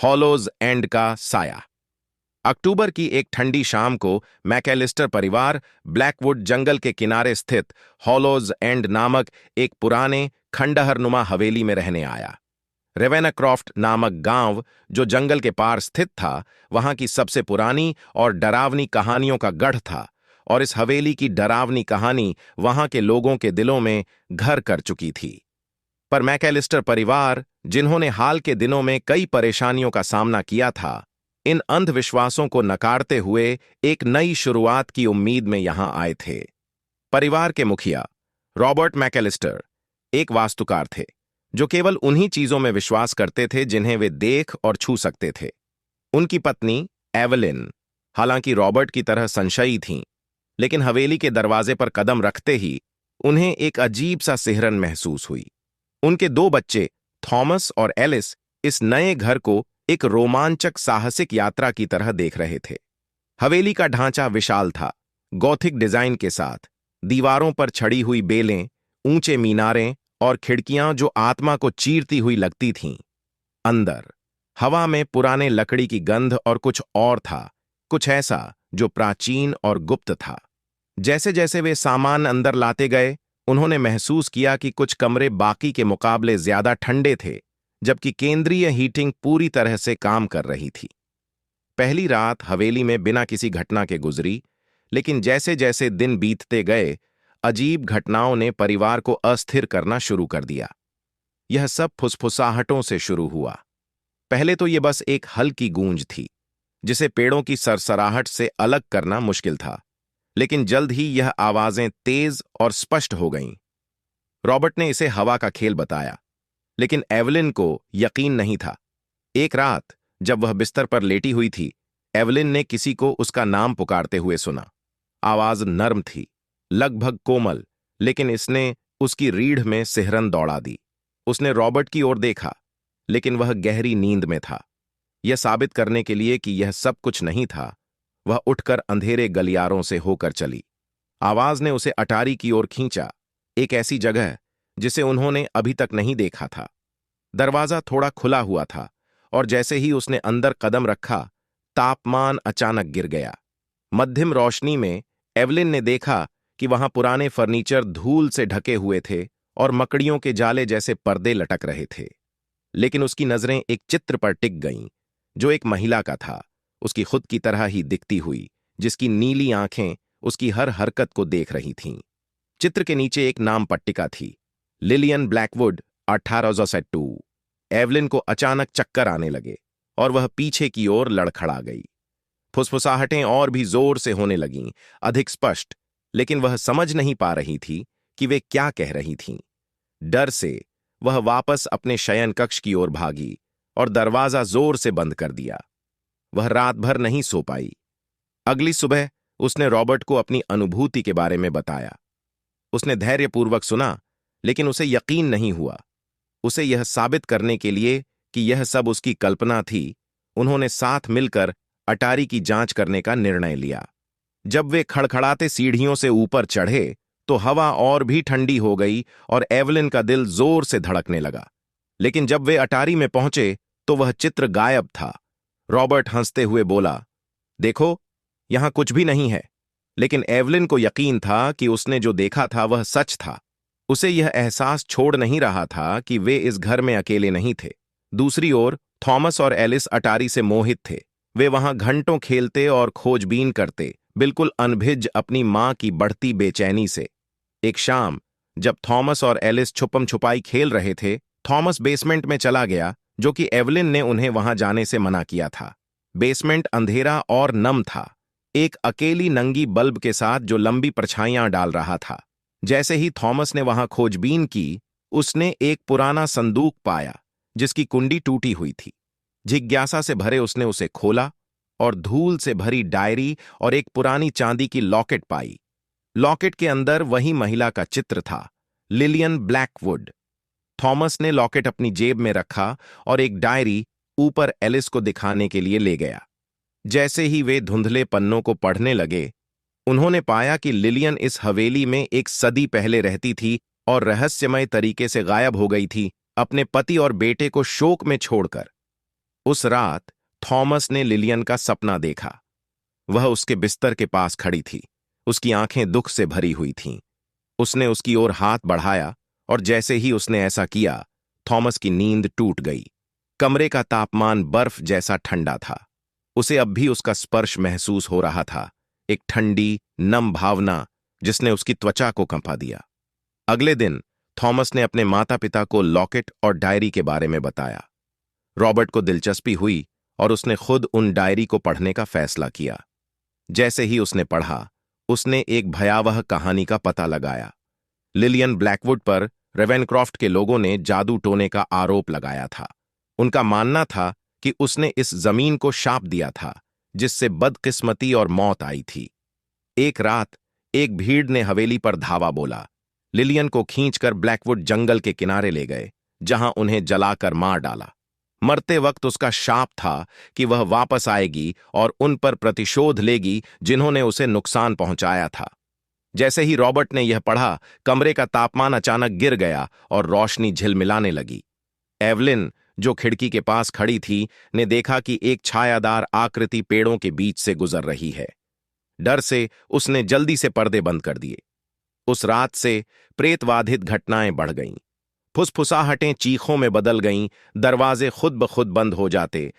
Hollows and का साया। अक्टूबर की एक ठंडी शाम को मैकेलिस्टर परिवार ब्लैकवुड जंगल के किनारे स्थित हॉलोज एंड नामक एक पुराने खंडहरनुमा हवेली में रहने आया। रेवेना क्रॉफ्ट नामक गांव जो जंगल के पार स्थित था, वहां की सबसे पुरानी और डरावनी कहानियों का गढ़ था, और इस हवेली की डरावनी कहानी वहां के लोगों के दिलों में घर कर चुकी थी। पर मैकेलिस्टर परिवार, जिन्होंने हाल के दिनों में कई परेशानियों का सामना किया था, इन अंधविश्वासों को नकारते हुए एक नई शुरुआत की उम्मीद में यहां आए थे। परिवार के मुखिया रॉबर्ट मैकेलिस्टर एक वास्तुकार थे जो केवल उन्हीं चीजों में विश्वास करते थे जिन्हें वे देख और छू सकते थे। उनकी पत्नी एवलिन, हालांकि रॉबर्ट की तरह संशयी थीं, लेकिन हवेली के दरवाजे पर कदम रखते ही उन्हें एक अजीब सा सिहरन महसूस हुई। उनके दो बच्चे थॉमस और एलिस इस नए घर को एक रोमांचक साहसिक यात्रा की तरह देख रहे थे। हवेली का ढांचा विशाल था, गॉथिक डिजाइन के साथ, दीवारों पर छड़ी हुई बेलें, ऊंचे मीनारें और खिड़कियां जो आत्मा को चीरती हुई लगती थीं। अंदर हवा में पुराने लकड़ी की गंध और कुछ और था, कुछ ऐसा जो प्राचीन और गुप्त था। जैसे जैसे वे सामान अंदर लाते गए, उन्होंने महसूस किया कि कुछ कमरे बाकी के मुकाबले ज्यादा ठंडे थे, जबकि केंद्रीय हीटिंग पूरी तरह से काम कर रही थी। पहली रात हवेली में बिना किसी घटना के गुजरी, लेकिन जैसे जैसे दिन बीतते गए, अजीब घटनाओं ने परिवार को अस्थिर करना शुरू कर दिया। यह सब फुसफुसाहटों से शुरू हुआ। पहले तो यह बस एक हल्की गूंज थी, जिसे पेड़ों की सरसराहट से अलग करना मुश्किल था, लेकिन जल्द ही यह आवाजें तेज और स्पष्ट हो गईं। रॉबर्ट ने इसे हवा का खेल बताया, लेकिन एवलिन को यकीन नहीं था। एक रात जब वह बिस्तर पर लेटी हुई थी, एवलिन ने किसी को उसका नाम पुकारते हुए सुना। आवाज नर्म थी, लगभग कोमल, लेकिन इसने उसकी रीढ़ में सिहरन दौड़ा दी। उसने रॉबर्ट की ओर देखा, लेकिन वह गहरी नींद में था। यह साबित करने के लिए कि यह सब कुछ नहीं था, वह उठकर अंधेरे गलियारों से होकर चली। आवाज ने उसे अटारी की ओर खींचा, एक ऐसी जगह जिसे उन्होंने अभी तक नहीं देखा था। दरवाजा थोड़ा खुला हुआ था, और जैसे ही उसने अंदर कदम रखा, तापमान अचानक गिर गया। मध्यम रोशनी में एवलिन ने देखा कि वहां पुराने फर्नीचर धूल से ढके हुए थे और मकड़ियों के जाले जैसे पर्दे लटक रहे थे। लेकिन उसकी नजरें एक चित्र पर टिक गईं, जो एक महिला का था, उसकी खुद की तरह ही दिखती हुई, जिसकी नीली आंखें उसकी हर हरकत को देख रही थीं। चित्र के नीचे एक नाम पट्टिका थी, लिलियन ब्लैकवुड 1802। एवलिन को अचानक चक्कर आने लगे और वह पीछे की ओर लड़खड़ा गई। फुसफुसाहटें और भी जोर से होने लगीं, अधिक स्पष्ट, लेकिन वह समझ नहीं पा रही थी कि वे क्या कह रही थीं। डर से वह वापस अपने शयन कक्ष की ओर भागी और दरवाजा जोर से बंद कर दिया। वह रात भर नहीं सो पाई। अगली सुबह उसने रॉबर्ट को अपनी अनुभूति के बारे में बताया। उसने धैर्यपूर्वक सुना, लेकिन उसे यकीन नहीं हुआ। उसे यह साबित करने के लिए कि यह सब उसकी कल्पना थी, उन्होंने साथ मिलकर अटारी की जांच करने का निर्णय लिया। जब वे खड़खड़ाते सीढ़ियों से ऊपर चढ़े, तो हवा और भी ठंडी हो गई और एवलिन का दिल जोर से धड़कने लगा। लेकिन जब वे अटारी में पहुंचे, तो वह चित्र गायब था। रॉबर्ट हंसते हुए बोला, देखो, यहां कुछ भी नहीं है। लेकिन एवलिन को यकीन था कि उसने जो देखा था वह सच था। उसे यह एहसास छोड़ नहीं रहा था कि वे इस घर में अकेले नहीं थे। दूसरी ओर थॉमस और एलिस अटारी से मोहित थे। वे वहां घंटों खेलते और खोजबीन करते, बिल्कुल अनभिज अपनी मां की बढ़ती बेचैनी से। एक शाम जब थॉमस और एलिस छुपम छुपाई खेल रहे थे, थॉमस बेसमेंट में चला गया, जो कि एवलिन ने उन्हें वहां जाने से मना किया था। बेसमेंट अंधेरा और नम था, एक अकेली नंगी बल्ब के साथ जो लंबी परछाइयां डाल रहा था। जैसे ही थॉमस ने वहां खोजबीन की, उसने एक पुराना संदूक पाया जिसकी कुंडी टूटी हुई थी। जिज्ञासा से भरे उसने उसे खोला और धूल से भरी डायरी और एक पुरानी चांदी की लॉकेट पाई। लॉकेट के अंदर वही महिला का चित्र था, लिलियन ब्लैकवुड। थॉमस ने लॉकेट अपनी जेब में रखा और एक डायरी ऊपर एलिस को दिखाने के लिए ले गया। जैसे ही वे धुंधले पन्नों को पढ़ने लगे, उन्होंने पाया कि लिलियन इस हवेली में एक सदी पहले रहती थी और रहस्यमय तरीके से गायब हो गई थी, अपने पति और बेटे को शोक में छोड़कर। उस रात थॉमस ने लिलियन का सपना देखा। वह उसके बिस्तर के पास खड़ी थी। उसकी आंखें दुख से भरी हुई थीं। उसने उसकी ओर हाथ बढ़ाया और जैसे ही उसने ऐसा किया, थॉमस की नींद टूट गई। कमरे का तापमान बर्फ जैसा ठंडा था। उसे अब भी उसका स्पर्श महसूस हो रहा था, एक ठंडी, नम भावना जिसने उसकी त्वचा को कंपा दिया। अगले दिन थॉमस ने अपने माता पिता को लॉकेट और डायरी के बारे में बताया। रॉबर्ट को दिलचस्पी हुई और उसने खुद उन डायरी को पढ़ने का फैसला किया। जैसे ही उसने पढ़ा, उसने एक भयावह कहानी का पता लगाया। लिलियन ब्लैकवुड पर रेवेनक्रॉफ्ट के लोगों ने जादू टोने का आरोप लगाया था। उनका मानना था कि उसने इस जमीन को शाप दिया था, जिससे बदकिस्मती और मौत आई थी। एक रात एक भीड़ ने हवेली पर धावा बोला। लिलियन को खींचकर ब्लैकवुड जंगल के किनारे ले गए, जहां उन्हें जलाकर मार डाला। मरते वक्त उसका शाप था कि वह वापस आएगी और उन पर प्रतिशोध लेगी जिन्होंने उसे नुकसान पहुंचाया था। जैसे ही रॉबर्ट ने यह पढ़ा, कमरे का तापमान अचानक गिर गया और रोशनी झिलमिलाने लगी। एवलिन, जो खिड़की के पास खड़ी थी, ने देखा कि एक छायादार आकृति पेड़ों के बीच से गुजर रही है। डर से उसने जल्दी से पर्दे बंद कर दिए। उस रात से प्रेतवाधित घटनाएं बढ़ गईं। फुसफुसाहटें चीखों में बदल गईं, दरवाजे खुद ब खुद बंद हो जाते,